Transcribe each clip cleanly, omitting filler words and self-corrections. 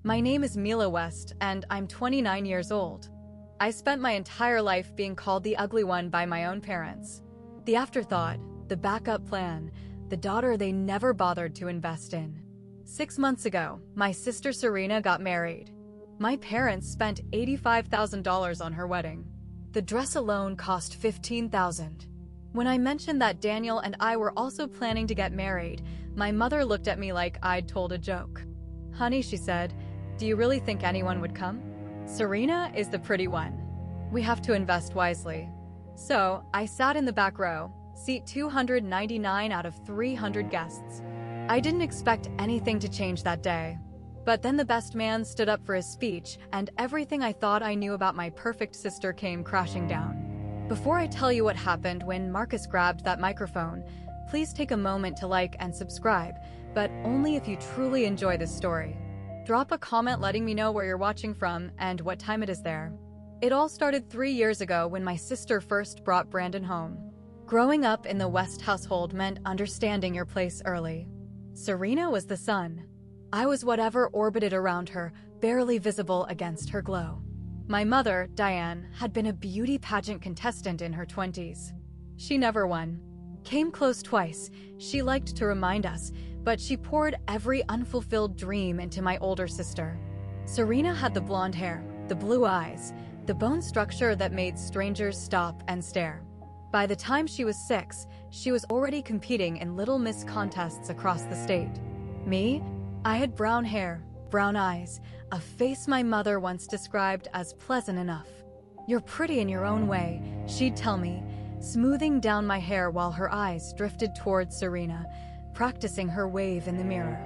My name is Mila West, and I'm 29 years old. I spent my entire life being called the ugly one by my own parents. The afterthought, the backup plan, the daughter they never bothered to invest in. 6 months ago, my sister Serena got married. My parents spent $85,000 on her wedding. The dress alone cost $15,000. When I mentioned that Daniel and I were also planning to get married, my mother looked at me like I'd told a joke. "Honey," she said, "do you really think anyone would come? Serena is the pretty one. We have to invest wisely." So, I sat in the back row, seat 299 out of 300 guests. I didn't expect anything to change that day. But then the best man stood up for his speech, and everything I thought I knew about my perfect sister came crashing down. Before I tell you what happened when Marcus grabbed that microphone, please take a moment to like and subscribe, but only if you truly enjoy this story. Drop a comment letting me know where you're watching from and what time it is there. It all started 3 years ago when my sister first brought Brandon home. Growing up in the West household meant understanding your place early. Serena was the sun. I was whatever orbited around her, barely visible against her glow. My mother, Diane, had been a beauty pageant contestant in her 20s. She never won. Came close twice, she liked to remind us, but she poured every unfulfilled dream into my older sister. Serena had the blonde hair, the blue eyes, the bone structure that made strangers stop and stare. By the time she was 6, she was already competing in Little Miss contests across the state. Me? I had brown hair, brown eyes, a face my mother once described as pleasant enough. "You're pretty in your own way," she'd tell me, smoothing down my hair while her eyes drifted towards Serena, practicing her wave in the mirror.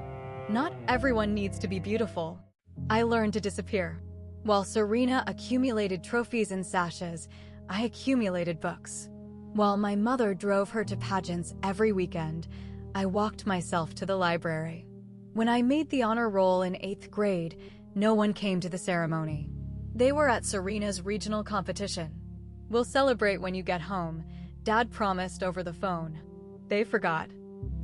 Not everyone needs to be beautiful. I learned to disappear. While Serena accumulated trophies and sashes, I accumulated books. While my mother drove her to pageants every weekend, I walked myself to the library. When I made the honor roll in 8th grade, no one came to the ceremony. They were at Serena's regional competition. "We'll celebrate when you get home," Dad promised over the phone. They forgot.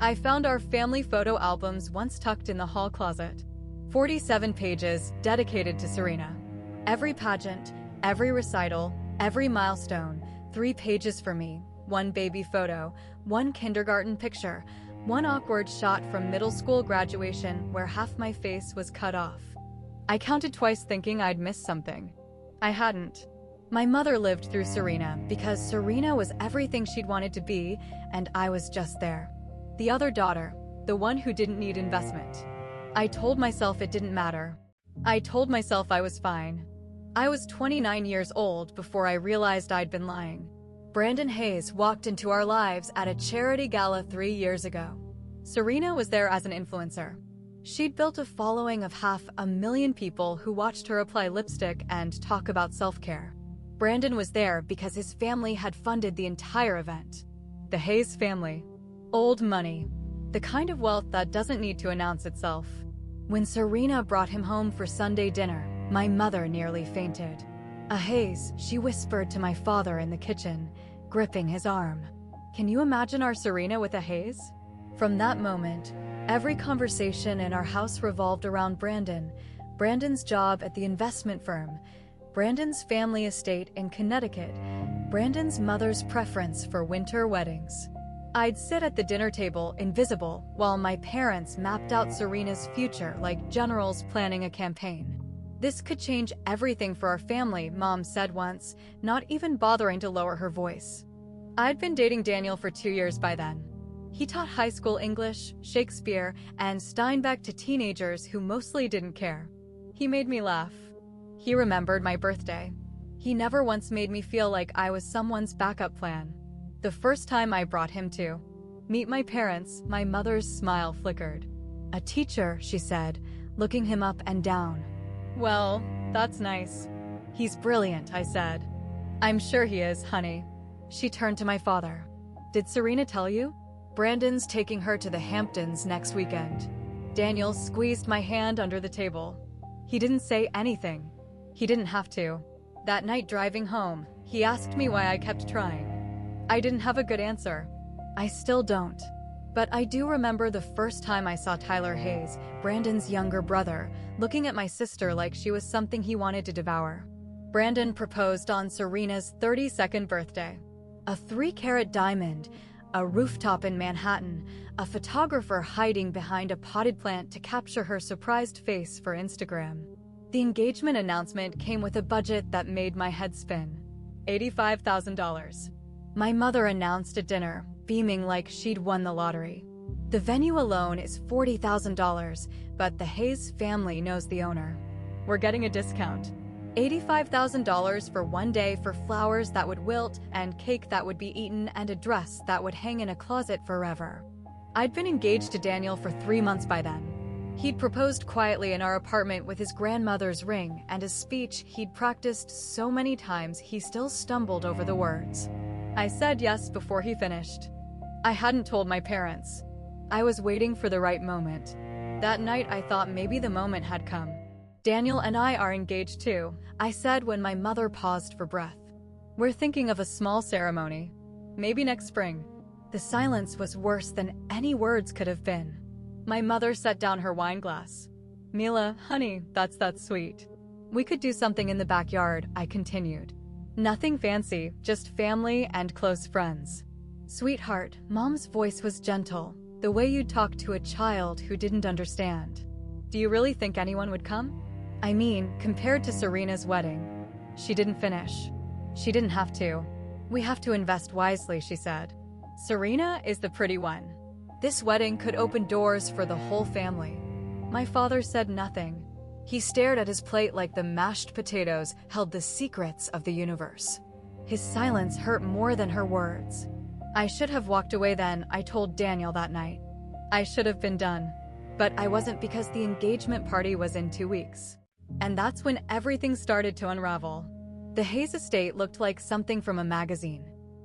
I found our family photo albums once tucked in the hall closet. 47 pages dedicated to Serena. Every pageant, every recital, every milestone, 3 pages for me, 1 baby photo, 1 kindergarten picture, 1 awkward shot from middle school graduation where half my face was cut off. I counted twice thinking I'd missed something. I hadn't. My mother lived through Serena because Serena was everything she'd wanted to be, and I was just there. The other daughter, the one who didn't need investment. I told myself it didn't matter. I told myself I was fine. I was 29 years old before I realized I'd been lying. Brandon Hayes walked into our lives at a charity gala 3 years ago. Serena was there as an influencer. She'd built a following of 500,000 people who watched her apply lipstick and talk about self-care. Brandon was there because his family had funded the entire event. The Hayes family. Old money. The kind of wealth that doesn't need to announce itself. When Serena brought him home for Sunday dinner, my mother nearly fainted. "A Hayes," she whispered to my father in the kitchen, gripping his arm. Can you imagine our Serena with a Hayes? From that moment, every conversation in our house revolved around Brandon, Brandon's job at the investment firm, Brandon's family estate in Connecticut, Brandon's mother's preference for winter weddings. I'd sit at the dinner table, invisible, while my parents mapped out Serena's future like generals planning a campaign. "This could change everything for our family," Mom said once, not even bothering to lower her voice. I'd been dating Daniel for 2 years by then. He taught high school English, Shakespeare, and Steinbeck to teenagers who mostly didn't care. He made me laugh. He remembered my birthday. He never once made me feel like I was someone's backup plan. The first time I brought him to meet my parents, my mother's smile flickered. "A teacher," she said, looking him up and down. "Well, that's nice." "He's brilliant," I said. "I'm sure he is, honey." She turned to my father. "Did Serena tell you? Brandon's taking her to the Hamptons next weekend." Daniel squeezed my hand under the table. He didn't say anything. He didn't have to. That night driving home, he asked me why I kept trying. I didn't have a good answer. I still don't. But I do remember the first time I saw Tyler Hayes, Brandon's younger brother, looking at my sister like she was something he wanted to devour. Brandon proposed on Serena's 32nd birthday. A 3-carat diamond, a rooftop in Manhattan, a photographer hiding behind a potted plant to capture her surprised face for Instagram. The engagement announcement came with a budget that made my head spin. $85,000. My mother announced at dinner, beaming like she'd won the lottery. The venue alone is $40,000, but the Hayes family knows the owner. We're getting a discount. $85,000 for one day for flowers that would wilt and cake that would be eaten and a dress that would hang in a closet forever. I'd been engaged to Daniel for 3 months by then. He'd proposed quietly in our apartment with his grandmother's ring and a speech he'd practiced so many times he still stumbled over the words. I said yes before he finished. I hadn't told my parents. I was waiting for the right moment. That night I thought maybe the moment had come. Daniel and I are engaged too, I said when my mother paused for breath. We're thinking of a small ceremony. Maybe next spring. The silence was worse than any words could have been. My mother set down her wine glass. Mila, honey, that's sweet. We could do something in the backyard, I continued. Nothing fancy, just family and close friends. Sweetheart, Mom's voice was gentle, the way you'd talk to a child who didn't understand. Do you really think anyone would come? I mean, compared to Serena's wedding. She didn't finish. She didn't have to. We have to invest wisely, she said. Serena is the pretty one. This wedding could open doors for the whole family. My father said nothing. He stared at his plate like the mashed potatoes held the secrets of the universe. His silence hurt more than her words. I should have walked away then, I told Daniel that night. I should have been done. But I wasn't because the engagement party was in 2 weeks. And that's when everything started to unravel. The Hayes estate looked like something from a magazine.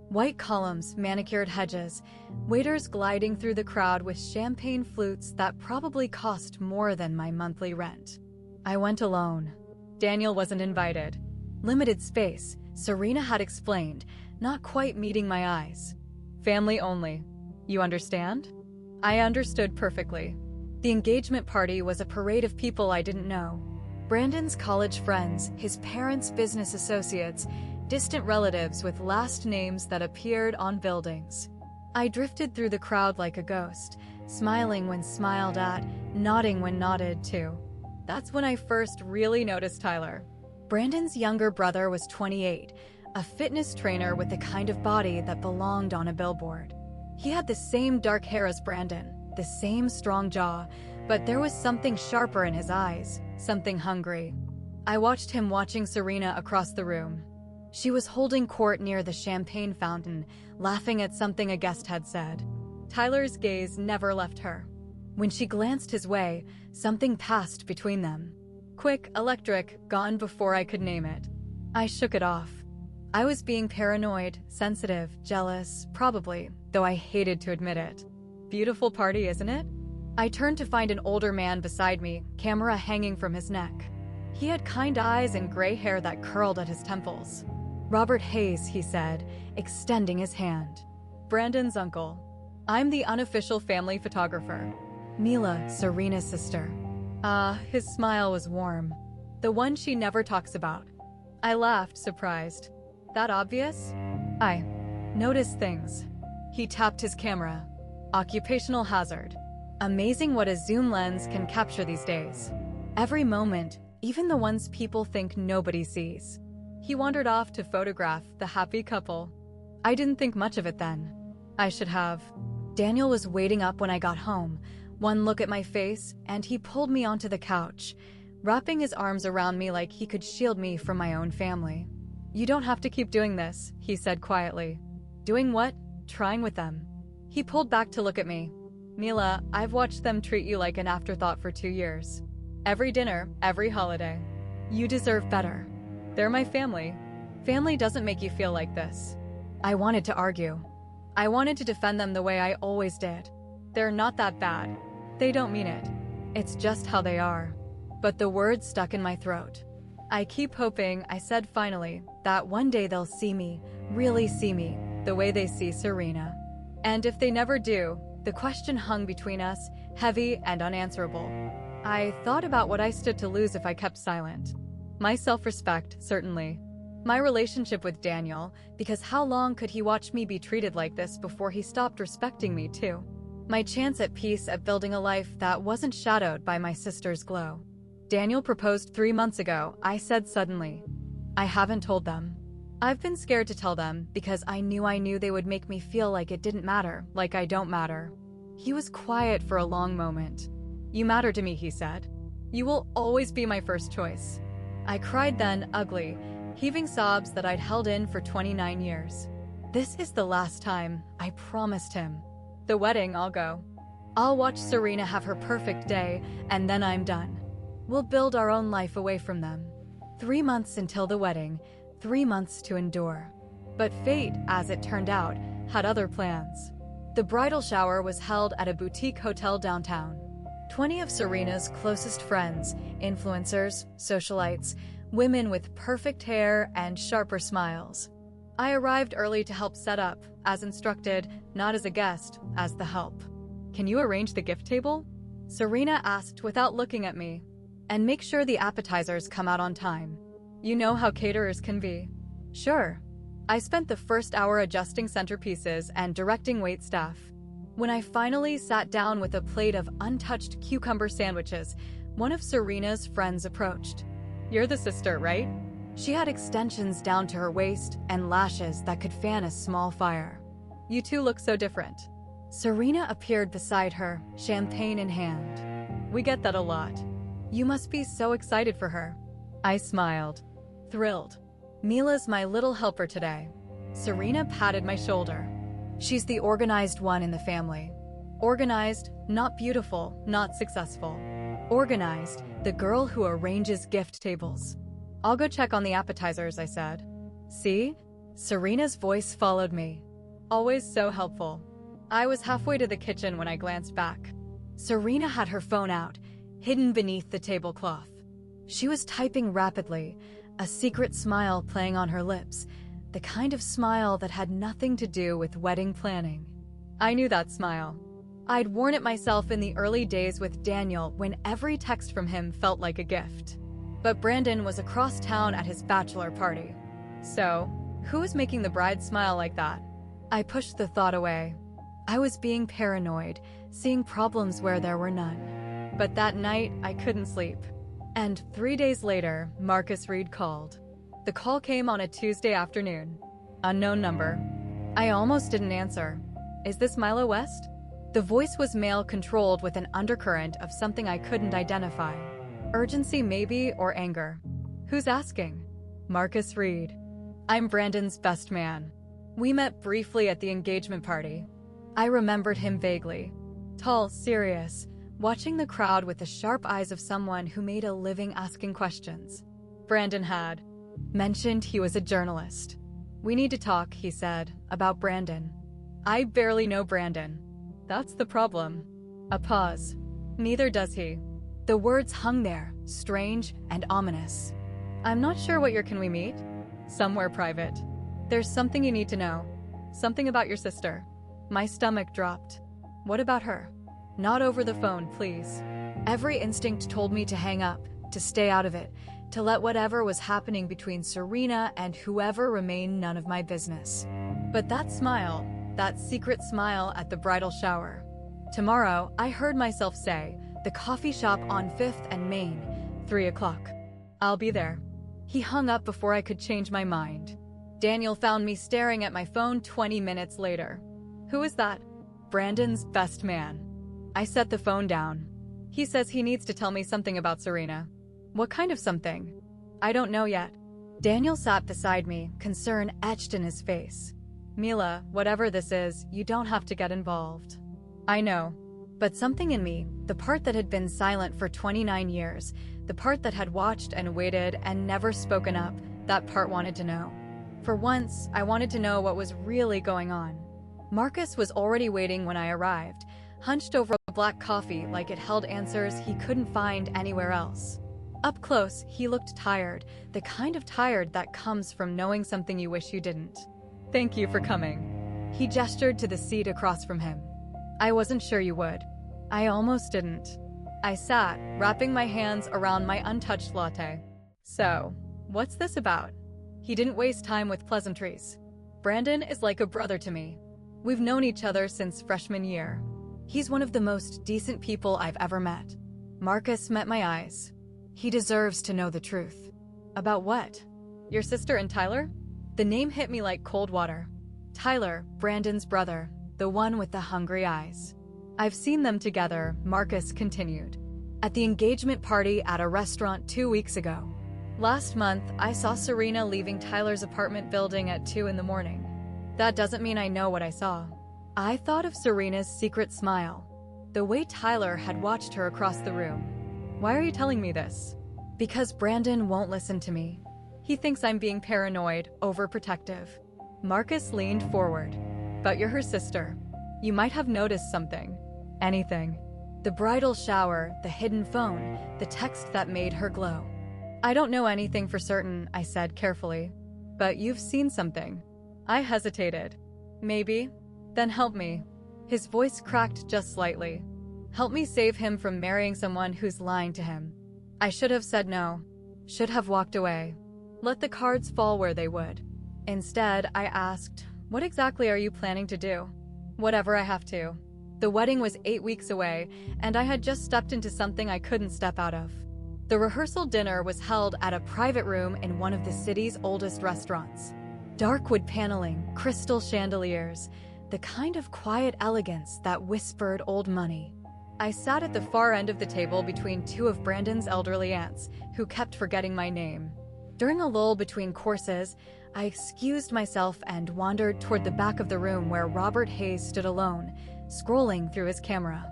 White columns, manicured hedges, waiters gliding through the crowd with champagne flutes that probably cost more than my monthly rent. I went alone. Daniel wasn't invited. Limited space, Serena had explained, not quite meeting my eyes. Family only. You understand? I understood perfectly. The engagement party was a parade of people I didn't know. Brandon's college friends, his parents' business associates, distant relatives with last names that appeared on buildings. I drifted through the crowd like a ghost, smiling when smiled at, nodding when nodded to. That's when I first really noticed Tyler. Brandon's younger brother was 28, a fitness trainer with the kind of body that belonged on a billboard. He had the same dark hair as Brandon, the same strong jaw, but there was something sharper in his eyes, something hungry. I watched him watching Serena across the room. She was holding court near the champagne fountain, laughing at something a guest had said. Tyler's gaze never left her. When she glanced his way, something passed between them. Quick, electric, gone before I could name it. I shook it off. I was being paranoid, sensitive, jealous, probably, though I hated to admit it. Beautiful party, isn't it? I turned to find an older man beside me, camera hanging from his neck. He had kind eyes and gray hair that curled at his temples. Robert Hayes, he said, extending his hand. Brandon's uncle. I'm the unofficial family photographer. Mila, Serena's sister. His smile was warm. The one she never talks about. I laughed, surprised. That obvious? I noticed things. He tapped his camera. Occupational hazard. Amazing what a zoom lens can capture these days. Every moment, even the ones people think nobody sees. He wandered off to photograph the happy couple. I didn't think much of it then. I should have. Daniel was waiting up when I got home. One look at my face, and he pulled me onto the couch, wrapping his arms around me like he could shield me from my own family. You don't have to keep doing this, he said quietly. Doing what? Trying with them. He pulled back to look at me. Mila, I've watched them treat you like an afterthought for 2 years. Every dinner, every holiday. You deserve better. They're my family. Family doesn't make you feel like this. I wanted to argue. I wanted to defend them the way I always did. They're not that bad. They don't mean it. It's just how they are. But the words stuck in my throat. I keep hoping, I said finally, that one day they'll see me, really see me, the way they see Serena. And if they never do, The question hung between us, heavy and unanswerable. I thought about what I stood to lose if I kept silent. My self-respect, certainly. My relationship with Daniel, because how long could he watch me be treated like this before he stopped respecting me too? My chance at peace, at building a life that wasn't shadowed by my sister's glow. Daniel proposed 3 months ago, I said suddenly. I haven't told them. I've been scared to tell them because I knew they would make me feel like it didn't matter, like I don't matter. He was quiet for a long moment. You matter to me, he said. You will always be my first choice. I cried then, ugly, heaving sobs that I'd held in for 29 years. This is the last time, I promised him. The wedding, I'll go. I'll watch Serena have her perfect day, and then I'm done. We'll build our own life away from them. 3 months until the wedding, 3 months to endure. But fate, as it turned out, had other plans. The bridal shower was held at a boutique hotel downtown. 20 of Serena's closest friends, influencers, socialites, women with perfect hair and sharper smiles. I arrived early to help set up, as instructed, not as a guest, as the help. Can you arrange the gift table? Serena asked without looking at me. And make sure the appetizers come out on time. You know how caterers can be. Sure. I spent the first hour adjusting centerpieces and directing waitstaff. When I finally sat down with a plate of untouched cucumber sandwiches, one of Serena's friends approached. You're the sister, right? She had extensions down to her waist and lashes that could fan a small fire. You two look so different. Serena appeared beside her, champagne in hand. We get that a lot. You must be so excited for her. I smiled. Thrilled. Mila's my little helper today. Serena patted my shoulder. She's the organized one in the family. Organized, not beautiful, not successful. Organized, the girl who arranges gift tables. I'll go check on the appetizers, I said. See? Serena's voice followed me. Always so helpful. I was halfway to the kitchen when I glanced back. Serena had her phone out, hidden beneath the tablecloth. She was typing rapidly, a secret smile playing on her lips, the kind of smile that had nothing to do with wedding planning. I knew that smile. I'd worn it myself in the early days with Daniel when every text from him felt like a gift. But Brandon was across town at his bachelor party. So, who was making the bride smile like that? I pushed the thought away. I was being paranoid, seeing problems where there were none. But that night, I couldn't sleep. And 3 days later, Marcus Reed called. The call came on a Tuesday afternoon. Unknown number. I almost didn't answer. Is this Milo West? The voice was male-controlled with an undercurrent of something I couldn't identify. Urgency maybe, or anger. Who's asking? Marcus Reed. I'm Brandon's best man. We met briefly at the engagement party. I remembered him vaguely. Tall, serious, watching the crowd with the sharp eyes of someone who made a living asking questions. Brandon had mentioned he was a journalist. We need to talk, he said, about Brandon. I barely know Brandon. That's the problem. A pause. Neither does he. The words hung there, strange and ominous. I'm not sure what can we meet? Somewhere private. There's something you need to know. Something about your sister. My stomach dropped. What about her? Not over the phone, please. Every instinct told me to hang up, to stay out of it, to let whatever was happening between Serena and whoever remain none of my business. But that smile, that secret smile at the bridal shower. Tomorrow, I heard myself say, the coffee shop on 5th and Main, 3 o'clock. I'll be there. He hung up before I could change my mind. Daniel found me staring at my phone 20 minutes later. Who is that? Brandon's best man. I set the phone down. He says he needs to tell me something about Serena. What kind of something? I don't know yet. Daniel sat beside me, concern etched in his face. Mila, whatever this is, you don't have to get involved. I know. But something in me, the part that had been silent for 29 years, the part that had watched and waited and never spoken up, that part wanted to know. For once, I wanted to know what was really going on. Marcus was already waiting when I arrived, hunched over a black coffee like it held answers he couldn't find anywhere else. Up close, he looked tired, the kind of tired that comes from knowing something you wish you didn't. Thank you for coming. He gestured to the seat across from him. I wasn't sure you would. I almost didn't. I sat, wrapping my hands around my untouched latte. So, what's this about? He didn't waste time with pleasantries. Brandon is like a brother to me. We've known each other since freshman year. He's one of the most decent people I've ever met. Marcus met my eyes. He deserves to know the truth. About what? Your sister and Tyler? The name hit me like cold water. Tyler, Brandon's brother, the one with the hungry eyes. I've seen them together, Marcus continued. At the engagement party at a restaurant 2 weeks ago. Last month, I saw Serena leaving Tyler's apartment building at 2 in the morning. That doesn't mean I know what I saw. I thought of Serena's secret smile, the way Tyler had watched her across the room. Why are you telling me this? Because Brandon won't listen to me. He thinks I'm being paranoid, overprotective. Marcus leaned forward. But you're her sister. You might have noticed something. Anything. The bridal shower, the hidden phone, the text that made her glow. I don't know anything for certain, I said carefully. But you've seen something. I hesitated. Maybe? Then help me. His voice cracked just slightly. Help me save him from marrying someone who's lying to him. I should have said no. Should have walked away. Let the cards fall where they would. Instead, I asked, what exactly are you planning to do? Whatever I have to. The wedding was 8 weeks away, and I had just stepped into something I couldn't step out of. The rehearsal dinner was held at a private room in one of the city's oldest restaurants. Dark wood paneling, crystal chandeliers, the kind of quiet elegance that whispered old money. I sat at the far end of the table between two of Brandon's elderly aunts, who kept forgetting my name. During a lull between courses, I excused myself and wandered toward the back of the room where Robert Hayes stood alone, scrolling through his camera.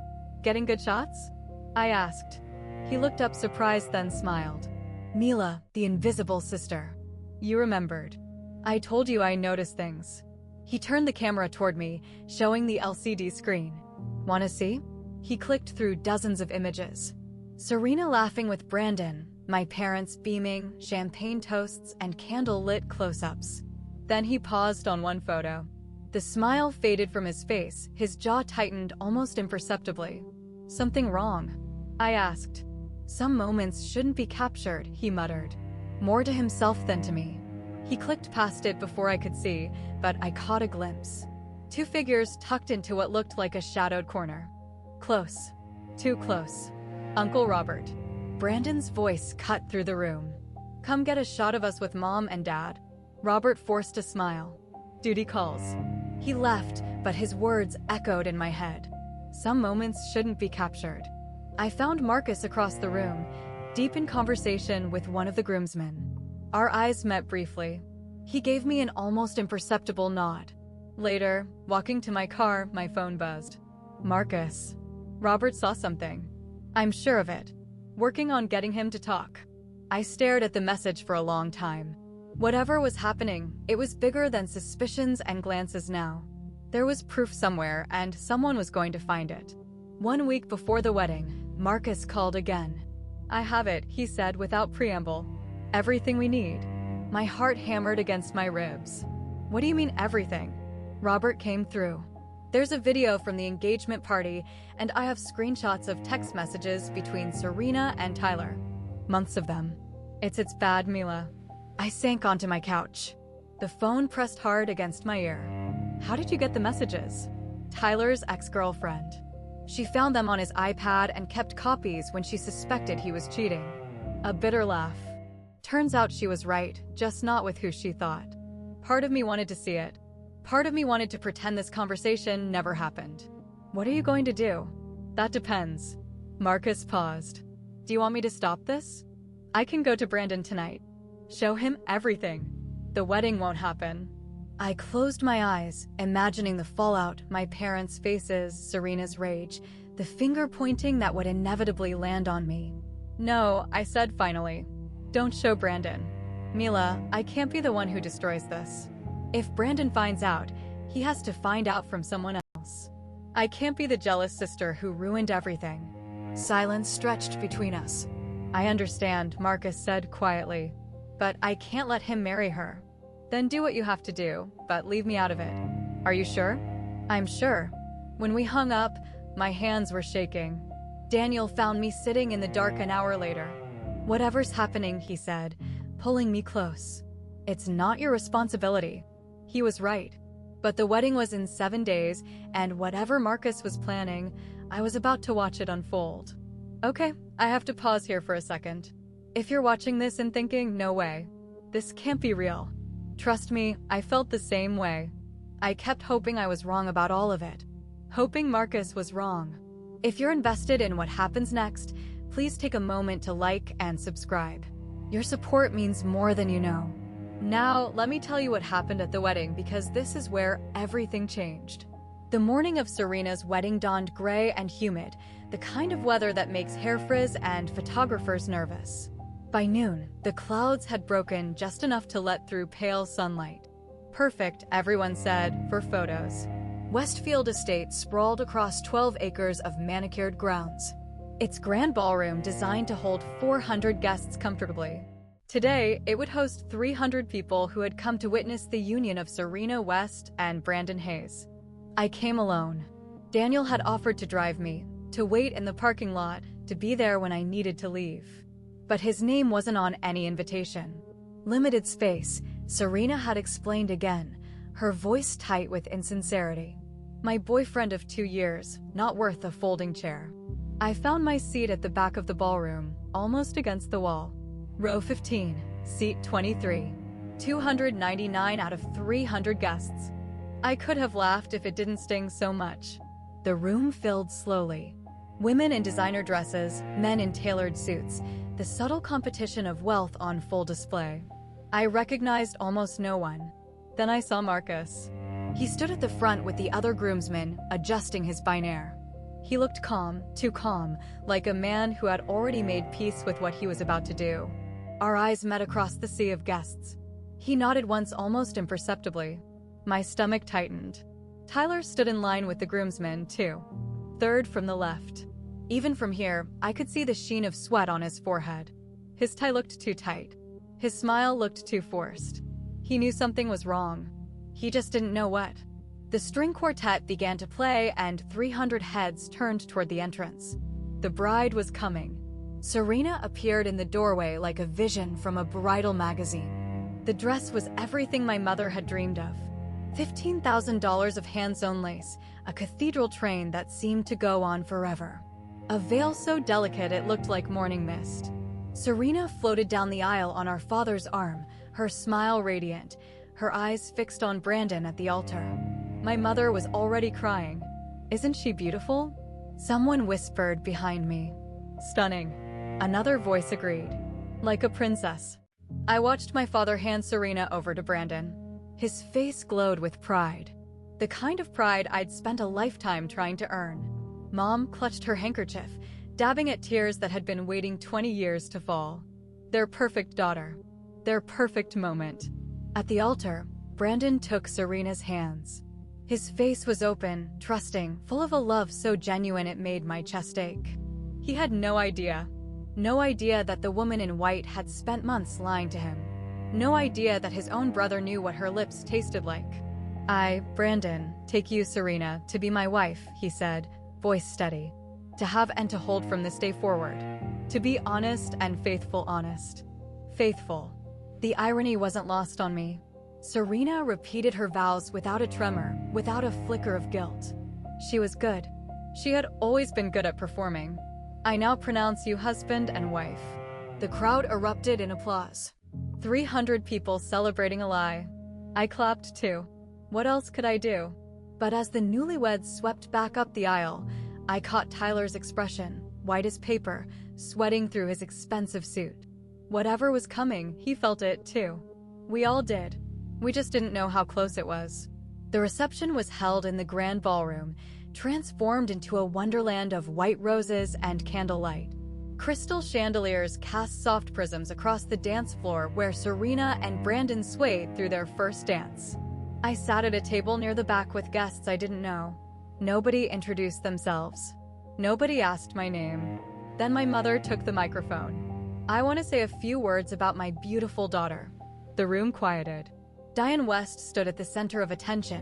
Getting good shots? I asked. He looked up surprised, then smiled. Mila, the invisible sister. You remembered. I told you I noticed things. He turned the camera toward me, showing the LCD screen. Wanna see? He clicked through dozens of images. Serena laughing with Brandon, my parents beaming, champagne toasts, and candle-lit close-ups. Then he paused on one photo. The smile faded from his face, his jaw tightened almost imperceptibly. Something wrong? I asked. Some moments shouldn't be captured, he muttered. More to himself than to me. He clicked past it before I could see, but I caught a glimpse. Two figures tucked into what looked like a shadowed corner. Close. Too close. Uncle Robert. Brandon's voice cut through the room. Come get a shot of us with Mom and Dad. Robert forced a smile. Duty calls. He left, but his words echoed in my head. Some moments shouldn't be captured. I found Marcus across the room, deep in conversation with one of the groomsmen. Our eyes met briefly. He gave me an almost imperceptible nod. Later, walking to my car, my phone buzzed. Marcus. Robert saw something. I'm sure of it. Working on getting him to talk. I stared at the message for a long time. Whatever was happening, it was bigger than suspicions and glances now. There was proof somewhere, and someone was going to find it. 1 week before the wedding, Marcus called again. I have it, he said without preamble. Everything we need. My heart hammered against my ribs. What do you mean everything? Robert came through. There's a video from the engagement party, and I have screenshots of text messages between Serena and Tyler. Months of them. It's bad, Mila. I sank onto my couch. The phone pressed hard against my ear. How did you get the messages? Tyler's ex-girlfriend. She found them on his iPad and kept copies when she suspected he was cheating. A bitter laugh. Turns out she was right, just not with who she thought. Part of me wanted to see it. Part of me wanted to pretend this conversation never happened. What are you going to do? That depends. Marcus paused. Do you want me to stop this? I can go to Brandon tonight. Show him everything. The wedding won't happen. I closed my eyes, imagining the fallout, my parents' faces, Serena's rage, the finger pointing that would inevitably land on me. No, I said finally. Don't show Brandon. Mila, I can't be the one who destroys this. If Brandon finds out, he has to find out from someone else. I can't be the jealous sister who ruined everything. Silence stretched between us. I understand, Marcus said quietly. But I can't let him marry her. Then do what you have to do, but leave me out of it. Are you sure? I'm sure. When we hung up, my hands were shaking. Daniel found me sitting in the dark an hour later. "Whatever's happening," he said, pulling me close. "It's not your responsibility." He was right. But the wedding was in 7 days, and whatever Marcus was planning, I was about to watch it unfold. Okay, I have to pause here for a second. If you're watching this and thinking, "No way, this can't be real," trust me, I felt the same way. I kept hoping I was wrong about all of it. Hoping Marcus was wrong. If you're invested in what happens next, please take a moment to like and subscribe. Your support means more than you know. Now, let me tell you what happened at the wedding, because this is where everything changed. The morning of Serena's wedding dawned gray and humid, the kind of weather that makes hair frizz and photographers nervous. By noon, the clouds had broken just enough to let through pale sunlight. Perfect, everyone said, for photos. Westfield Estate sprawled across 12 acres of manicured grounds. Its grand ballroom designed to hold 400 guests comfortably. Today, it would host 300 people who had come to witness the union of Serena West and Brandon Hayes. I came alone. Daniel had offered to drive me, to wait in the parking lot, to be there when I needed to leave. But his name wasn't on any invitation. Limited space, Serena had explained again, her voice tight with insincerity. My boyfriend of 2 years, not worth a folding chair. I found my seat at the back of the ballroom, almost against the wall. Row 15, seat 23. 299 out of 300 guests. I could have laughed if it didn't sting so much. The room filled slowly. Women in designer dresses, men in tailored suits, the subtle competition of wealth on full display. I recognized almost no one. Then I saw Marcus. He stood at the front with the other groomsmen, adjusting his binaire. He looked calm, too calm, like a man who had already made peace with what he was about to do. Our eyes met across the sea of guests. He nodded once almost imperceptibly. My stomach tightened. Tyler stood in line with the groomsmen, too. Third from the left. Even from here, I could see the sheen of sweat on his forehead. His tie looked too tight. His smile looked too forced. He knew something was wrong. He just didn't know what. The string quartet began to play, and 300 heads turned toward the entrance. The bride was coming. Serena appeared in the doorway like a vision from a bridal magazine. The dress was everything my mother had dreamed of. $15,000 of hand-sewn lace, a cathedral train that seemed to go on forever. A veil so delicate it looked like morning mist. Serena floated down the aisle on our father's arm, her smile radiant, her eyes fixed on Brandon at the altar. My mother was already crying. "Isn't she beautiful?" Someone whispered behind me. "Stunning." Another voice agreed. "Like a princess." I watched my father hand Serena over to Brandon. His face glowed with pride. The kind of pride I'd spent a lifetime trying to earn. Mom clutched her handkerchief, dabbing at tears that had been waiting 20 years to fall. Their perfect daughter. Their perfect moment. At the altar, Brandon took Serena's hands. His face was open, trusting, full of a love so genuine it made my chest ache. He had no idea. No idea that the woman in white had spent months lying to him. No idea that his own brother knew what her lips tasted like. "I, Brandon, take you, Serena, to be my wife," he said, voice steady. "To have and to hold from this day forward. To be honest and faithful honest. Faithful." The irony wasn't lost on me. Serena repeated her vows without a tremor, without a flicker of guilt. She was good. She had always been good at performing. "I now pronounce you husband and wife." The crowd erupted in applause. 300 people celebrating a lie. I clapped too. What else could I do? But as the newlyweds swept back up the aisle, I caught Tyler's expression, white as paper, sweating through his expensive suit. Whatever was coming, he felt it too. We all did. We just didn't know how close it was. The reception was held in the grand ballroom, transformed into a wonderland of white roses and candlelight. Crystal chandeliers cast soft prisms across the dance floor where Serena and Brandon swayed through their first dance. I sat at a table near the back with guests I didn't know. Nobody introduced themselves. Nobody asked my name. Then my mother took the microphone. "I want to say a few words about my beautiful daughter." The room quieted. Diane West stood at the center of attention,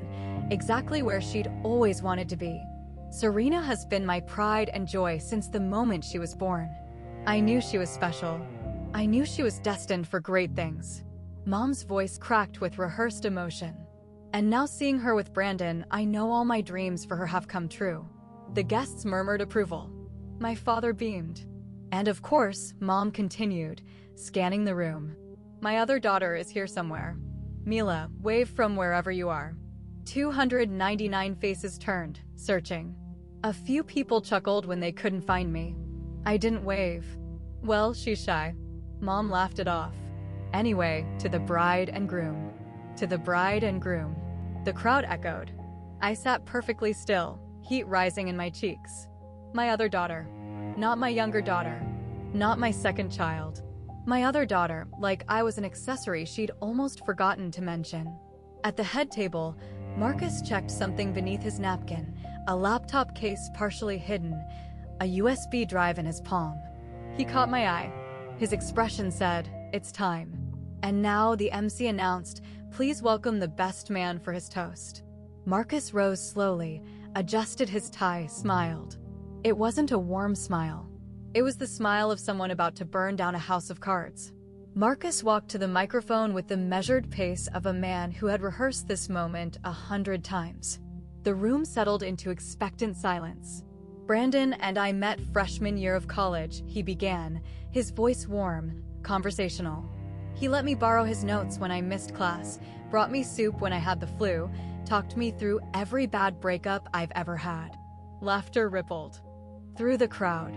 exactly where she'd always wanted to be. Serena has been my pride and joy since the moment she was born. I knew she was special. I knew she was destined for great things. Mom's voice cracked with rehearsed emotion. And now seeing her with Brandon, I know all my dreams for her have come true. The guests murmured approval. My father beamed. And of course, Mom continued, scanning the room. My other daughter is here somewhere. Mila, wave from wherever you are. 299 faces turned, searching. A few people chuckled when they couldn't find me. I didn't wave. Well, she's shy. Mom laughed it off. Anyway, to the bride and groom. To the bride and groom. The crowd echoed. I sat perfectly still, heat rising in my cheeks. My other daughter. Not my younger daughter. Not my second child. My other daughter, like I was an accessory she'd almost forgotten to mention. At the head table, Marcus checked something beneath his napkin, a laptop case partially hidden, a USB drive in his palm. He caught my eye. His expression said, "It's time." And now the MC announced, "Please welcome the best man for his toast." Marcus rose slowly, adjusted his tie, smiled. It wasn't a warm smile. It was the smile of someone about to burn down a house of cards. Marcus walked to the microphone with the measured pace of a man who had rehearsed this moment 100 times. The room settled into expectant silence. Brandon and I met freshman year of college, he began, his voice warm, conversational. He let me borrow his notes when I missed class, brought me soup when I had the flu, talked me through every bad breakup I've ever had. Laughter rippled through the crowd.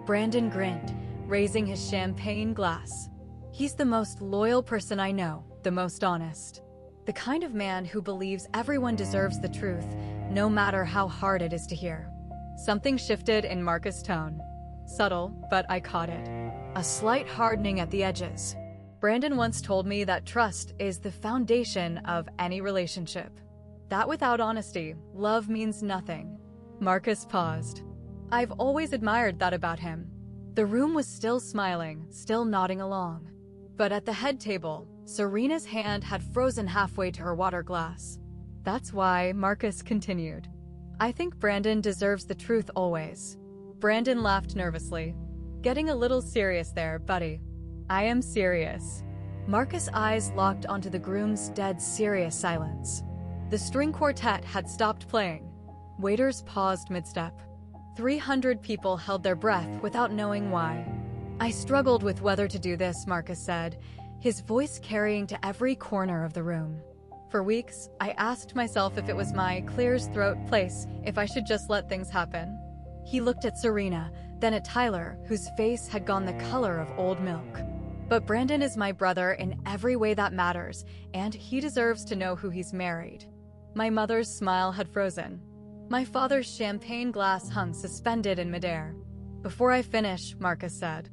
Brandon grinned, raising his champagne glass. He's the most loyal person I know, the most honest. The kind of man who believes everyone deserves the truth, no matter how hard it is to hear. Something shifted in Marcus' tone. Subtle, but I caught it. A slight hardening at the edges. Brandon once told me that trust is the foundation of any relationship. That without honesty, love means nothing. Marcus paused. I've always admired that about him. The room was still smiling, still nodding along. But at the head table, Serena's hand had frozen halfway to her water glass. That's why, Marcus continued. I think Brandon deserves the truth always. Brandon laughed nervously. Getting a little serious there, buddy. I am serious. Marcus' eyes locked onto the groom's dead serious silence. The string quartet had stopped playing. Waiters paused mid-step. 300 people held their breath without knowing why. I struggled with whether to do this, Marcus said, his voice carrying to every corner of the room. For weeks, I asked myself if it was my clear-as-throat place, if I should just let things happen. He looked at Serena, then at Tyler, whose face had gone the color of old milk. But Brandon is my brother in every way that matters, and he deserves to know who he's married. My mother's smile had frozen. My father's champagne glass hung suspended in midair. Before I finish, Marcus said,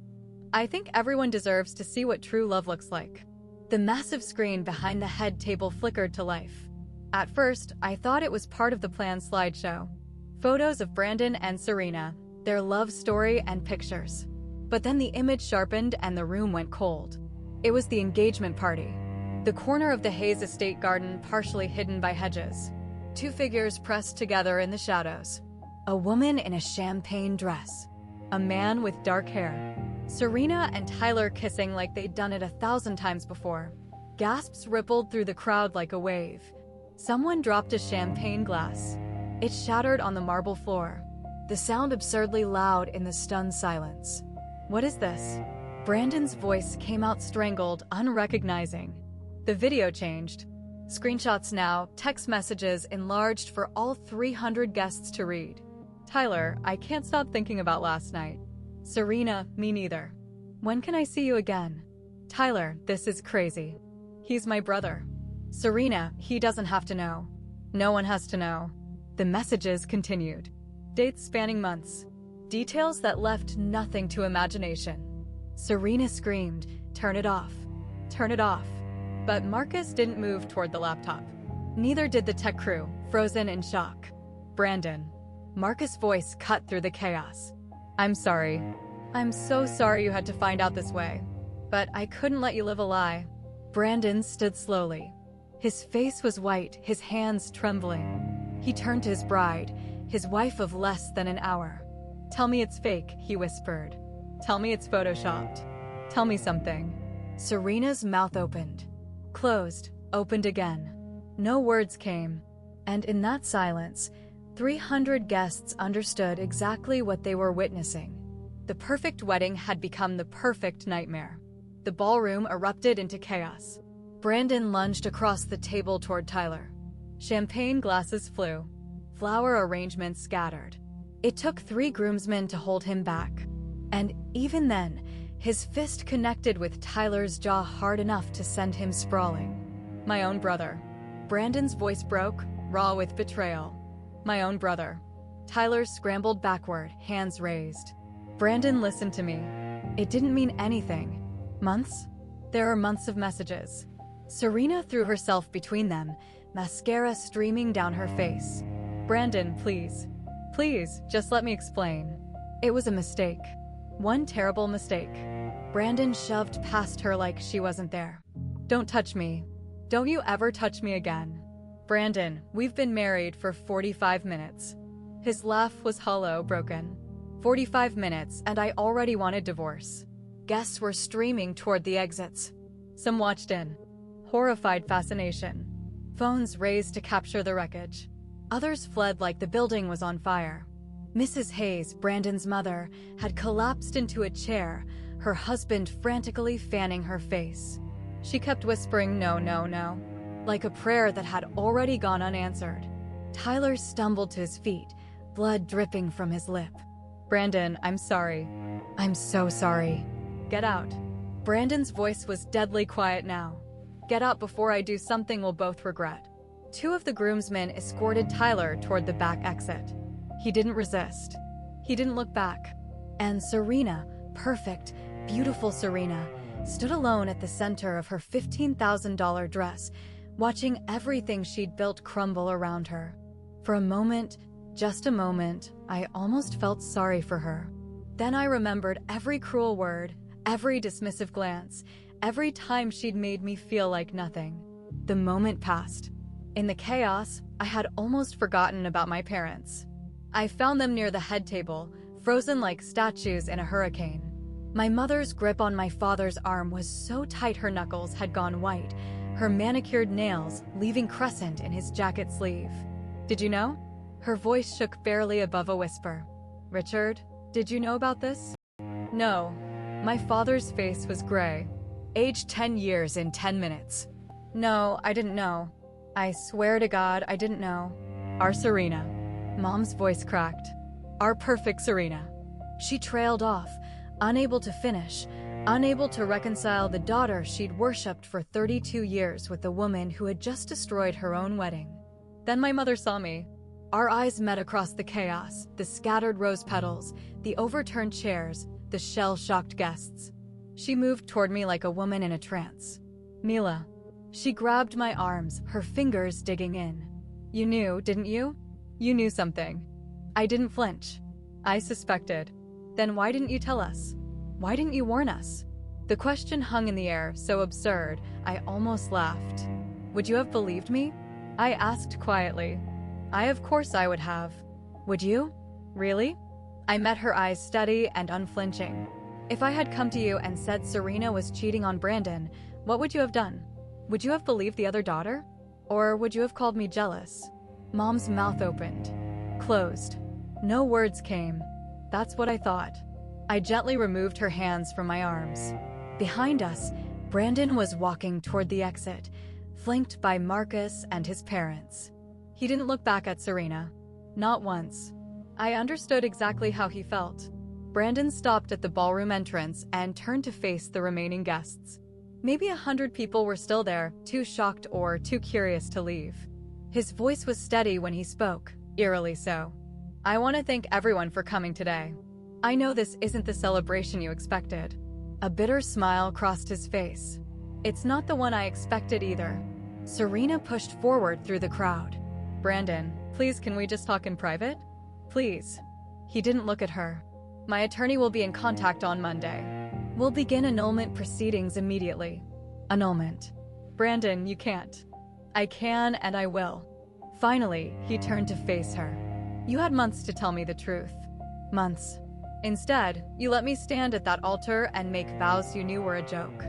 I think everyone deserves to see what true love looks like. The massive screen behind the head table flickered to life. At first, I thought it was part of the planned slideshow. Photos of Brandon and Serena, their love story and pictures. But then the image sharpened and the room went cold. It was the engagement party. The corner of the Hayes estate garden partially hidden by hedges. Two figures pressed together in the shadows. A woman in a champagne dress. A man with dark hair. Serena and Tyler kissing like they'd done it 1,000 times before. Gasps rippled through the crowd like a wave. Someone dropped a champagne glass. It shattered on the marble floor. The sound absurdly loud in the stunned silence. What is this? Brandon's voice came out strangled, unrecognizing. The video changed. Screenshots now, text messages enlarged for all 300 guests to read. Tyler, I can't stop thinking about last night. Serena, me neither. When can I see you again? Tyler, this is crazy. He's my brother. Serena, he doesn't have to know. No one has to know. The messages continued. Dates spanning months. Details that left nothing to imagination. Serena screamed, turn it off. Turn it off. But Marcus didn't move toward the laptop. Neither did the tech crew, frozen in shock. Brandon. Marcus' voice cut through the chaos. I'm sorry. I'm so sorry you had to find out this way. But I couldn't let you live a lie. Brandon stood slowly. His face was white, his hands trembling. He turned to his bride, his wife of less than an hour. "Tell me it's fake," he whispered. "Tell me it's photoshopped. Tell me something." Serena's mouth opened, closed, opened again. No words came, and in that silence, 300 guests understood exactly what they were witnessing. The perfect wedding had become the perfect nightmare. The ballroom erupted into chaos. Brandon lunged across the table toward Tyler. Champagne glasses flew. Flower arrangements scattered. It took 3 groomsmen to hold him back. And even then, his fist connected with Tyler's jaw hard enough to send him sprawling. "My own brother." Brandon's voice broke, raw with betrayal. "My own brother." Tyler scrambled backward, hands raised. "Brandon, listen to me. It didn't mean anything. Months? There are months of messages." Serena threw herself between them, mascara streaming down her face. "Brandon, please. Please, just let me explain. It was a mistake. One terrible mistake." Brandon shoved past her like she wasn't there. "Don't touch me. Don't you ever touch me again." "Brandon, we've been married for 45 minutes. His laugh was hollow, broken. 45 minutes, and I already wanted divorce. Guests were streaming toward the exits. Some watched in horrified fascination. Phones raised to capture the wreckage. Others fled like the building was on fire. Mrs. Hayes, Brandon's mother, had collapsed into a chair, her husband frantically fanning her face. She kept whispering, "No, no, no," like a prayer that had already gone unanswered. Tyler stumbled to his feet, blood dripping from his lip. "Brandon, I'm sorry. I'm so sorry. Get out." Brandon's voice was deadly quiet now. "Get out before I do something we'll both regret." 2 of the groomsmen escorted Tyler toward the back exit. He didn't resist. He didn't look back. And Serena, perfect, beautiful Serena, stood alone at the center of her $15,000 dress, watching everything she'd built crumble around her. For a moment, just a moment, I almost felt sorry for her. Then I remembered every cruel word, every dismissive glance, every time she'd made me feel like nothing. The moment passed. In the chaos, I had almost forgotten about my parents. I found them near the head table, frozen like statues in a hurricane. My mother's grip on my father's arm was so tight her knuckles had gone white, her manicured nails leaving crescent in his jacket sleeve. "Did you know?" Her voice shook barely above a whisper. "Richard, did you know about this?" "No." My father's face was gray. "Aged 10 years in 10 minutes. "No, I didn't know. I swear to God, I didn't know." "Our Serena." Mom's voice cracked. "Our perfect Serena." She trailed off, unable to finish, unable to reconcile the daughter she'd worshipped for 32 years with the woman who had just destroyed her own wedding. Then my mother saw me. Our eyes met across the chaos, the scattered rose petals, the overturned chairs, the shell-shocked guests. She moved toward me like a woman in a trance. "Mila." She grabbed my arms, her fingers digging in. "You knew, didn't you? You knew something." I didn't flinch. I suspected. "Then why didn't you tell us? Why didn't you warn us?" The question hung in the air, so absurd, I almost laughed. "Would you have believed me?" I asked quietly. Of course I would have. "Would you? Really?" I met her eyes steady and unflinching. "If I had come to you and said Serena was cheating on Brandon, what would you have done? Would you have believed the other daughter? Or would you have called me jealous?" Mom's mouth opened, closed. No words came. "That's what I thought." I gently removed her hands from my arms. Behind us, Brandon was walking toward the exit, flanked by Marcus and his parents. He didn't look back at Serena. Not once. I understood exactly how he felt. Brandon stopped at the ballroom entrance and turned to face the remaining guests. Maybe 100 people were still there, too shocked or too curious to leave. His voice was steady when he spoke, eerily so. "I want to thank everyone for coming today. I know this isn't the celebration you expected." A bitter smile crossed his face. "It's not the one I expected either." Serena pushed forward through the crowd. "Brandon, please, can we just talk in private? Please." He didn't look at her. "My attorney will be in contact on Monday. We'll begin annulment proceedings immediately." Annulment. "Brandon, you can't." "I can and I will." Finally, he turned to face her. You had months to tell me the truth. Months. Instead, you let me stand at that altar and make vows you knew were a joke.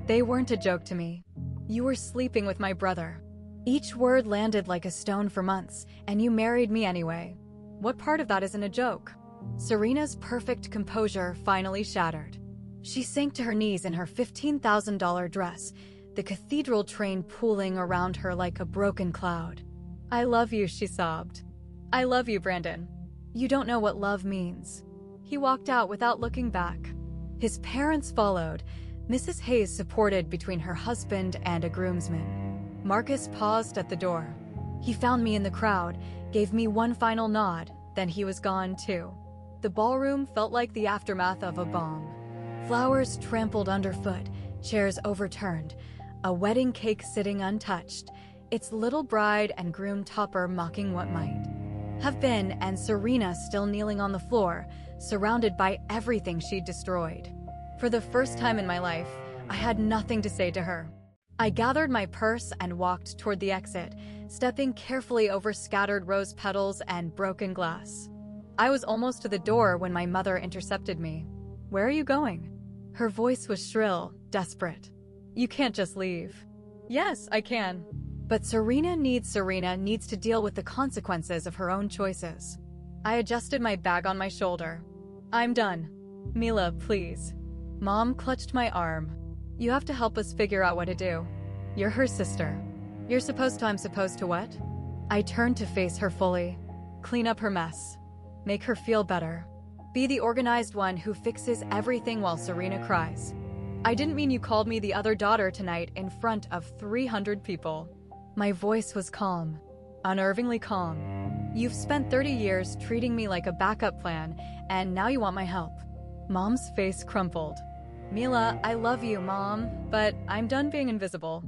They weren't a joke to me. You were sleeping with my brother. Each word landed like a stone for months, and you married me anyway. What part of that isn't a joke? Serena's perfect composure finally shattered. She sank to her knees in her $15,000 dress, the cathedral train pooling around her like a broken cloud. I love you, she sobbed. I love you, Brandon. You don't know what love means. He walked out without looking back. His parents followed, Mrs. Hayes supported between her husband and a groomsman. Marcus paused at the door. He found me in the crowd, gave me one final nod, then he was gone too. The ballroom felt like the aftermath of a bomb. Flowers trampled underfoot, chairs overturned, a wedding cake sitting untouched, its little bride and groom topper mocking what might have been, and Serena still kneeling on the floor, surrounded by everything she'd destroyed. For the first time in my life, I had nothing to say to her. I gathered my purse and walked toward the exit, stepping carefully over scattered rose petals and broken glass. I was almost to the door when my mother intercepted me. Where are you going? Her voice was shrill, desperate. You can't just leave. Yes, I can. But Serena needs to deal with the consequences of her own choices. I adjusted my bag on my shoulder. I'm done. Mila, please. Mom clutched my arm. You have to help us figure out what to do. You're her sister. I'm supposed to what? I turned to face her fully. Clean up her mess. Make her feel better. Be the organized one who fixes everything while Serena cries. I didn't mean you called me the other daughter tonight in front of 300 people. My voice was calm. Unnervingly calm. You've spent 30 years treating me like a backup plan, and now you want my help. Mom's face crumpled. Mila, I love you, Mom, but I'm done being invisible.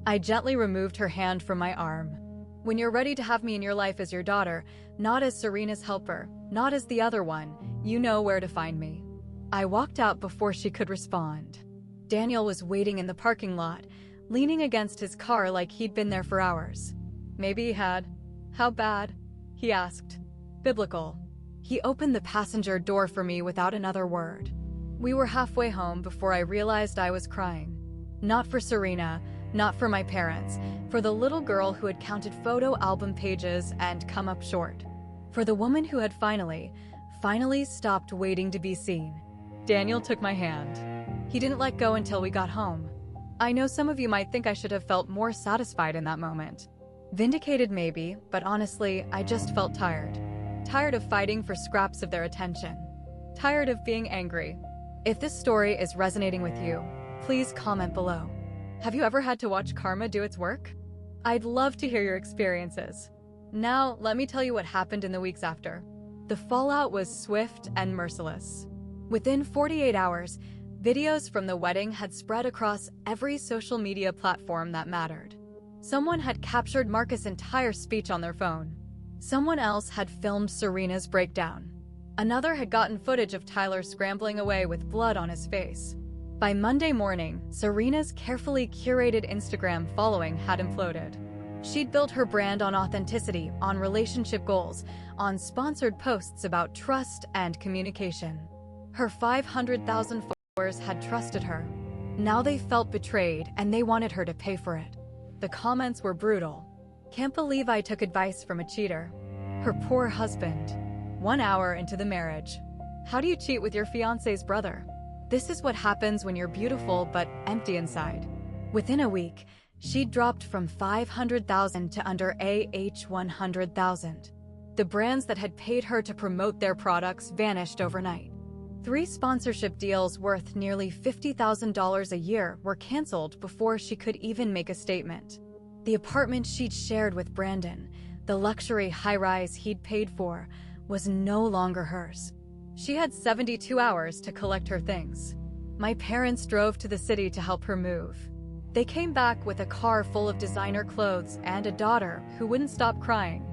I gently removed her hand from my arm. When you're ready to have me in your life as your daughter, not as Serena's helper, not as the other one, you know where to find me. I walked out before she could respond. Daniel was waiting in the parking lot, leaning against his car like he'd been there for hours. Maybe he had. How bad? He asked. Biblical. He opened the passenger door for me without another word. We were halfway home before I realized I was crying. Not for Serena, not for my parents, for the little girl who had counted photo album pages and come up short. For the woman who had finally stopped waiting to be seen. Daniel took my hand. He didn't let go until we got home. I know some of you might think I should have felt more satisfied in that moment. Vindicated maybe, but honestly, I just felt tired. Tired of fighting for scraps of their attention. Tired of being angry. If this story is resonating with you, please comment below. Have you ever had to watch karma do its work? I'd love to hear your experiences. Now, let me tell you what happened in the weeks after. The fallout was swift and merciless. Within 48 hours, videos from the wedding had spread across every social media platform that mattered. Someone had captured Marcus' entire speech on their phone. Someone else had filmed Serena's breakdown. Another had gotten footage of Tyler scrambling away with blood on his face. By Monday morning, Serena's carefully curated Instagram following had imploded. She'd built her brand on authenticity, on relationship goals, on sponsored posts about trust and communication. Her 500,000 followers had trusted her. Now they felt betrayed, and they wanted her to pay for it. The comments were brutal. Can't believe I took advice from a cheater. Her poor husband. 1 hour into the marriage. How do you cheat with your fiancé's brother? This is what happens when you're beautiful but empty inside. Within a week, she dropped from 500,000 to under 100,000. The brands that had paid her to promote their products vanished overnight. 3 sponsorship deals worth nearly $50,000 a year were canceled before she could even make a statement. The apartment she'd shared with Brandon, the luxury high-rise he'd paid for, was no longer hers. She had 72 hours to collect her things. My parents drove to the city to help her move. They came back with a car full of designer clothes and a daughter who wouldn't stop crying.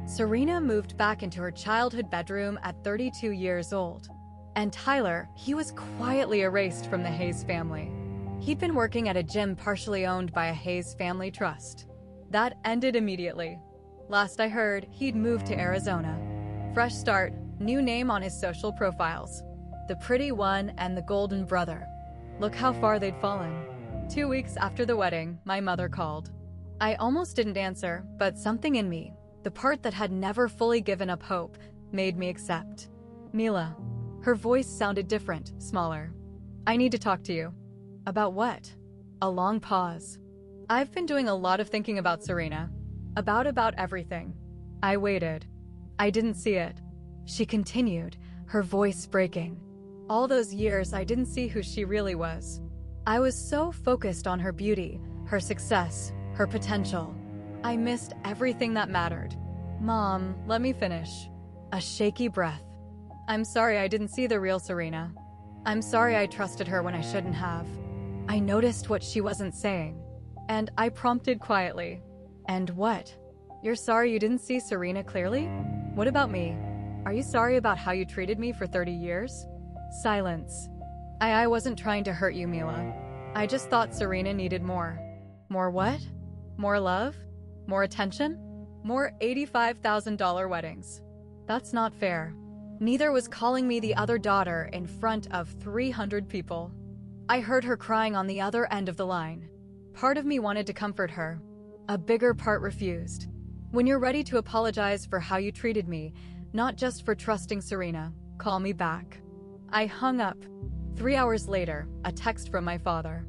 Serena moved back into her childhood bedroom at 32 years old. And Tyler, he was quietly erased from the Hayes family. He'd been working at a gym partially owned by a Hayes family trust. That ended immediately. Last I heard, he'd moved to Arizona. Fresh start, new name on his social profiles. The Pretty One and the Golden Brother. Look how far they'd fallen. 2 weeks after the wedding, my mother called. I almost didn't answer, but something in me, the part that had never fully given up hope, made me accept. Mila. Her voice sounded different, smaller. I need to talk to you. About what? A long pause. I've been doing a lot of thinking about Serena. About everything. I waited. I didn't see it. She continued, her voice breaking. All those years I didn't see who she really was. I was so focused on her beauty, her success, her potential. I missed everything that mattered. Mom, let me finish. A shaky breath. I'm sorry I didn't see the real Serena. I'm sorry I trusted her when I shouldn't have. I noticed what she wasn't saying, and I prompted quietly. And what? You're sorry you didn't see Serena clearly? What about me? Are you sorry about how you treated me for 30 years? Silence. I wasn't trying to hurt you, Mila. I just thought Serena needed more. More what? More love? More attention? More $85,000 weddings. That's not fair. Neither was calling me the other daughter in front of 300 people. I heard her crying on the other end of the line. Part of me wanted to comfort her. A bigger part refused. When you're ready to apologize for how you treated me, not just for trusting Serena, call me back. I hung up. 3 hours later, a text from my father.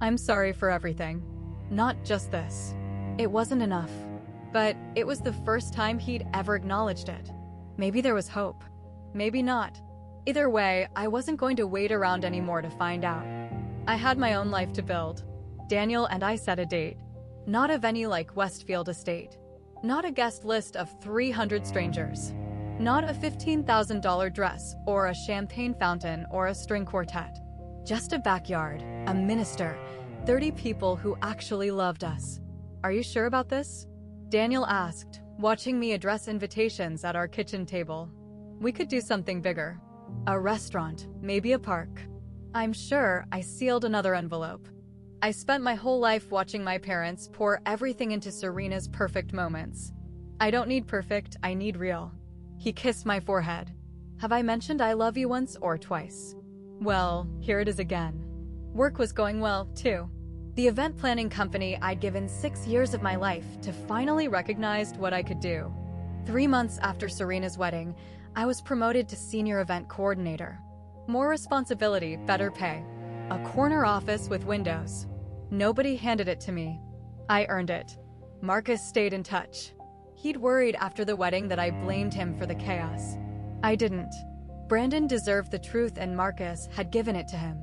I'm sorry for everything. Not just this. It wasn't enough. But it was the first time he'd ever acknowledged it. Maybe there was hope. Maybe not. Either way, I wasn't going to wait around anymore to find out. I had my own life to build. Daniel and I set a date. Not a venue like Westfield Estate. Not a guest list of 300 strangers. Not a $15,000 dress or a champagne fountain or a string quartet. Just a backyard, a minister, 30 people who actually loved us. Are you sure about this? Daniel asked, watching me address invitations at our kitchen table. We could do something bigger. A restaurant, maybe a park. I'm sure I sealed another envelope. I spent my whole life watching my parents pour everything into Serena's perfect moments. I don't need perfect, I need real. He kissed my forehead. Have I mentioned I love you once or twice? Well, here it is again. Work was going well, too. The event planning company I'd given 6 years of my life to finally recognized what I could do. 3 months after Serena's wedding, I was promoted to senior event coordinator. More responsibility, better pay. A corner office with windows. Nobody handed it to me. I earned it. Marcus stayed in touch. He'd worried after the wedding that I blamed him for the chaos. I didn't. Brandon deserved the truth and Marcus had given it to him.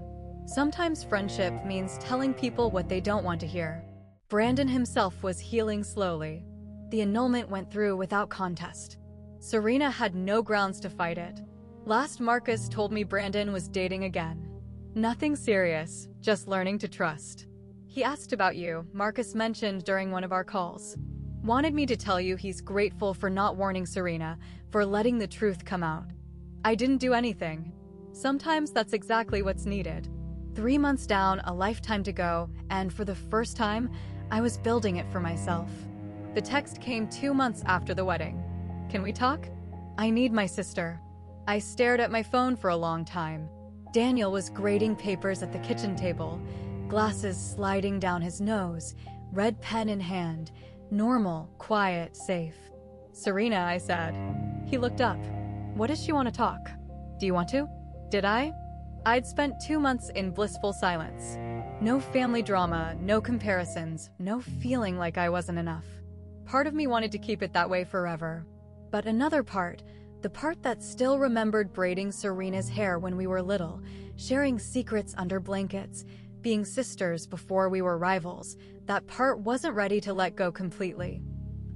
Sometimes friendship means telling people what they don't want to hear. Brandon himself was healing slowly. The annulment went through without contest. Serena had no grounds to fight it. Last Marcus told me Brandon was dating again. Nothing serious, just learning to trust. He asked about you, Marcus mentioned during one of our calls. Wanted me to tell you he's grateful for not warning Serena, for letting the truth come out. I didn't do anything. Sometimes that's exactly what's needed. 3 months down, a lifetime to go, and for the first time, I was building it for myself. The text came 2 months after the wedding. Can we talk? I need my sister. I stared at my phone for a long time. Daniel was grading papers at the kitchen table, glasses sliding down his nose, red pen in hand, normal, quiet, safe. Serena, I said. He looked up. What does she want to talk? Do you want to? Did I? I'd spent 2 months in blissful silence. No family drama, no comparisons, no feeling like I wasn't enough. Part of me wanted to keep it that way forever. But another part, the part that still remembered braiding Serena's hair when we were little, sharing secrets under blankets, being sisters before we were rivals, that part wasn't ready to let go completely.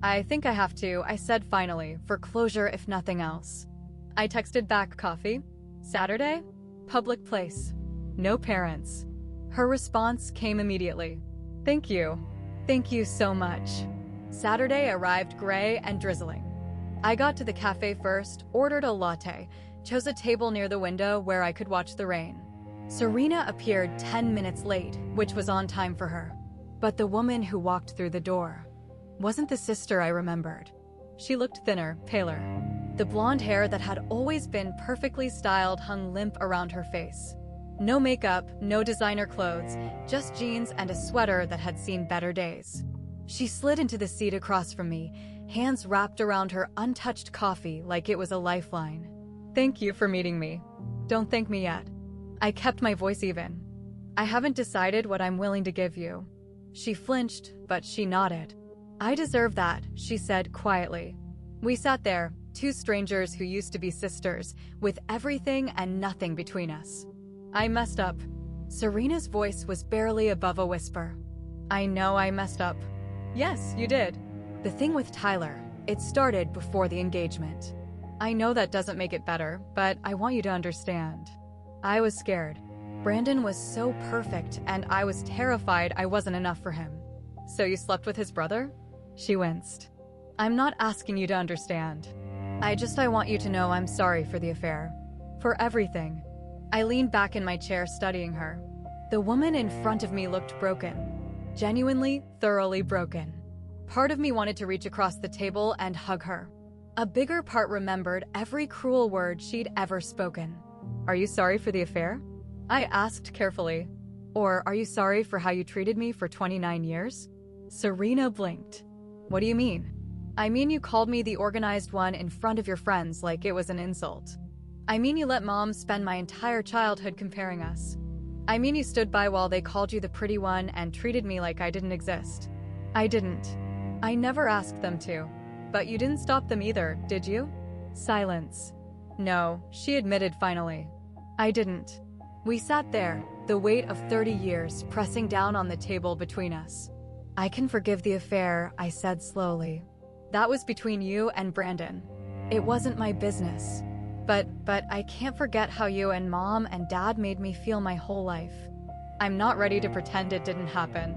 I think I have to, I said finally, for closure if nothing else. I texted back, coffee? Saturday? Public place. No parents. Her response came immediately. Thank you. Thank you so much. Saturday arrived gray and drizzling. I got to the cafe first, ordered a latte, chose a table near the window where I could watch the rain. Serena appeared 10 minutes late, which was on time for her. But the woman who walked through the door wasn't the sister I remembered. She looked thinner, paler. The blonde hair that had always been perfectly styled hung limp around her face. No makeup, no designer clothes, just jeans and a sweater that had seen better days. She slid into the seat across from me, hands wrapped around her untouched coffee like it was a lifeline. "Thank you for meeting me. Don't thank me yet." I kept my voice even. "I haven't decided what I'm willing to give you." She flinched, but she nodded. "I deserve that," she said quietly. We sat there, two strangers who used to be sisters, with everything and nothing between us. "I messed up." Serena's voice was barely above a whisper. "I know I messed up." "Yes, you did." "The thing with Tyler, it started before the engagement." "I know that doesn't make it better, but I want you to understand." I was scared. Brandon was so perfect, and I was terrified I wasn't enough for him. "So you slept with his brother?" She winced. "I'm not asking you to understand. I want you to know I'm sorry for the affair. For everything." I leaned back in my chair studying her. The woman in front of me looked broken. Genuinely, thoroughly broken. Part of me wanted to reach across the table and hug her. A bigger part remembered every cruel word she'd ever spoken. "Are you sorry for the affair?" I asked carefully. "Or are you sorry for how you treated me for 29 years? Serena blinked. "What do you mean?" "I mean you called me the organized one in front of your friends like it was an insult. I mean you let Mom spend my entire childhood comparing us. I mean you stood by while they called you the pretty one and treated me like I didn't exist." "I didn't. I never asked them to. But you didn't stop them either, did you?" Silence. "No," she admitted finally. "I didn't." We sat there, the weight of 30 years pressing down on the table between us. "I can forgive the affair," I said slowly. "That was between you and Brandon. It wasn't my business. But I can't forget how you and Mom and Dad made me feel my whole life. I'm not ready to pretend it didn't happen."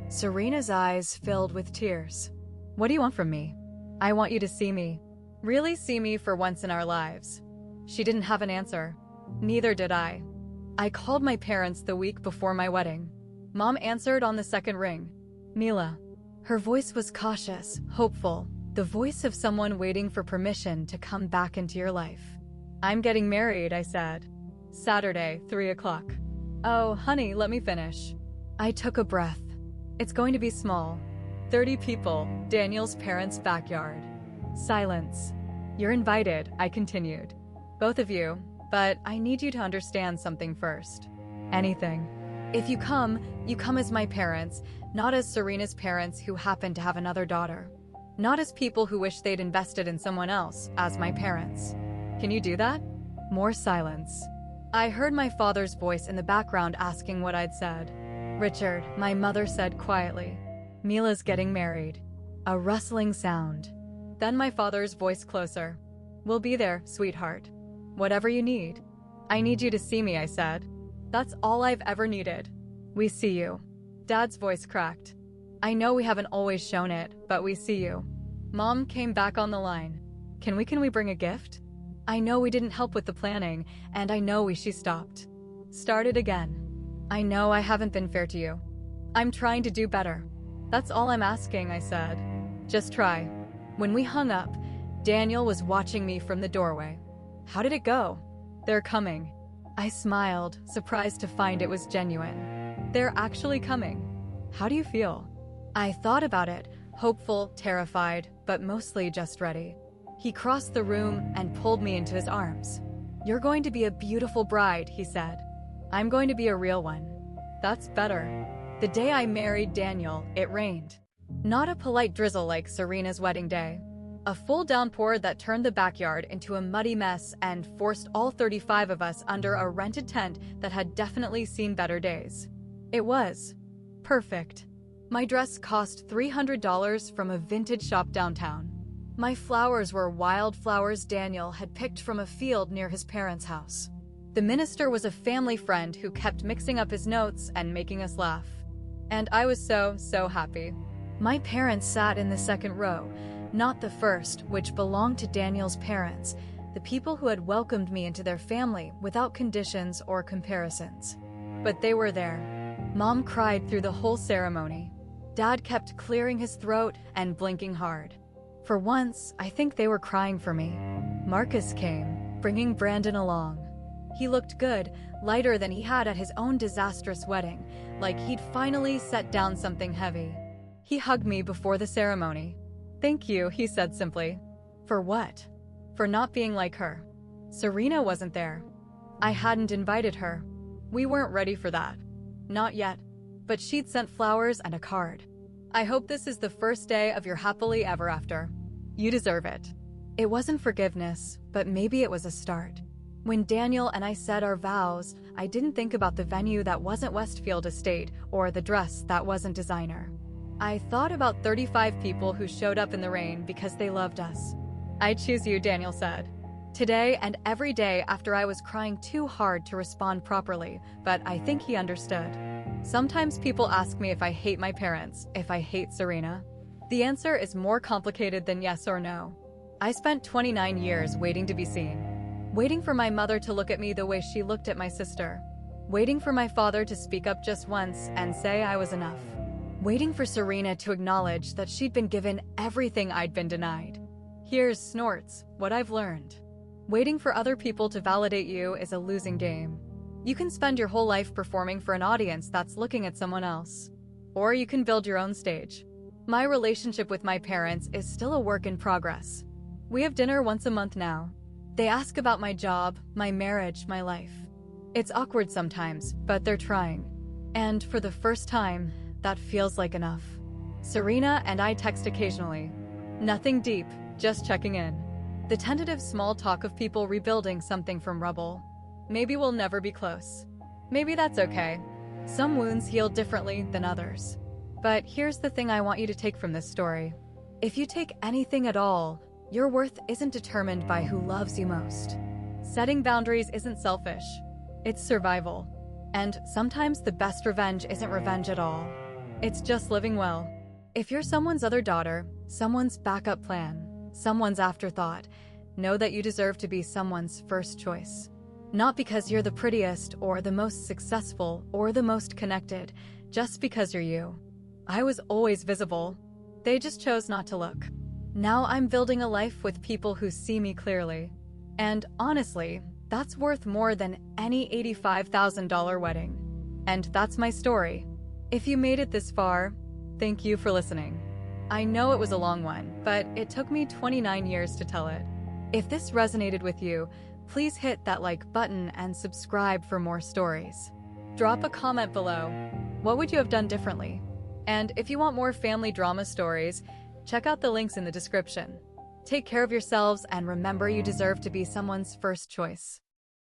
Serena's eyes filled with tears. "What do you want from me?" "I want you to see me. Really see me for once in our lives." She didn't have an answer. Neither did I. I called my parents the week before my wedding. Mom answered on the second ring. "Mila." Her voice was cautious, hopeful, the voice of someone waiting for permission to come back into your life. "I'm getting married," I said. "Saturday, 3 o'clock. "Oh, honey, let me finish." I took a breath. "It's going to be small. 30 people, Daniel's parents' backyard." Silence. "You're invited," I continued. "Both of you, but I need you to understand something first." "Anything." "If you come as my parents, not as Serena's parents who happen to have another daughter. Not as people who wish they'd invested in someone else, as my parents. Can you do that?" More silence. I heard my father's voice in the background asking what I'd said. "Richard," my mother said quietly. "Mila's getting married." A rustling sound. Then my father's voice closer. "We'll be there, sweetheart. Whatever you need." "I need you to see me," I said. "That's all I've ever needed." "We see you." Dad's voice cracked. "I know we haven't always shown it, but we see you." Mom came back on the line. Can we bring a gift?" "I know we didn't help with the planning, and I know she stopped." Started again. "I know I haven't been fair to you. I'm trying to do better. That's all I'm asking," I said. "Just try." When we hung up, Daniel was watching me from the doorway. "How did it go?" "They're coming." I smiled, surprised to find it was genuine. "They're actually coming." "How do you feel?" I thought about it, hopeful, terrified, but mostly just ready. He crossed the room and pulled me into his arms. "You're going to be a beautiful bride," he said. "I'm going to be a real one." "That's better." The day I married Daniel, it rained. Not a polite drizzle like Serena's wedding day. A full downpour that turned the backyard into a muddy mess and forced all 35 of us under a rented tent that had definitely seen better days. It was perfect. My dress cost $300 from a vintage shop downtown. My flowers were wildflowers Daniel had picked from a field near his parents' house. The minister was a family friend who kept mixing up his notes and making us laugh. And I was so happy. My parents sat in the second row, not the first, which belonged to Daniel's parents, the people who had welcomed me into their family without conditions or comparisons. But they were there. Mom cried through the whole ceremony. Dad kept clearing his throat and blinking hard. For once, I think they were crying for me. Marcus came, bringing Brandon along. He looked good, lighter than he had at his own disastrous wedding, like he'd finally set down something heavy. He hugged me before the ceremony. "Thank you," he said simply. For what? For not being like her. Serena wasn't there. I hadn't invited her. We weren't ready for that. Not yet. But she'd sent flowers and a card. "I hope this is the first day of your happily ever after. You deserve it." It wasn't forgiveness, but maybe it was a start. When Daniel and I said our vows, I didn't think about the venue that wasn't Westfield Estate or the dress that wasn't designer. I thought about 35 people who showed up in the rain because they loved us. "I choose you," Daniel said. Today and every day after I was crying too hard to respond properly, but I think he understood. Sometimes people ask me if I hate my parents, if I hate Serena. The answer is more complicated than yes or no. I spent 29 years waiting to be seen. Waiting for my mother to look at me the way she looked at my sister. Waiting for my father to speak up just once and say I was enough. Waiting for Serena to acknowledge that she'd been given everything I'd been denied. Here's snorts, what I've learned. Waiting for other people to validate you is a losing game. You can spend your whole life performing for an audience that's looking at someone else. Or you can build your own stage. My relationship with my parents is still a work in progress. We have dinner once a month now. They ask about my job, my marriage, my life. It's awkward sometimes, but they're trying. And for the first time, that feels like enough. Serena and I text occasionally. Nothing deep, just checking in. The tentative small talk of people rebuilding something from rubble. Maybe we'll never be close. Maybe that's okay. Some wounds heal differently than others. But here's the thing I want you to take from this story. If you take anything at all, your worth isn't determined by who loves you most. Setting boundaries isn't selfish. It's survival. And sometimes the best revenge isn't revenge at all. It's just living well. If you're someone's other daughter, someone's backup plan, someone's afterthought, know that you deserve to be someone's first choice. Not because you're the prettiest or the most successful or the most connected, just because you're you. I was always visible. They just chose not to look. Now I'm building a life with people who see me clearly. And honestly, that's worth more than any $85,000 wedding. And that's my story. If you made it this far, thank you for listening. I know it was a long one, but it took me 29 years to tell it. If this resonated with you, please hit that like button and subscribe for more stories. Drop a comment below. What would you have done differently? And if you want more family drama stories, check out the links in the description. Take care of yourselves and remember you deserve to be someone's first choice.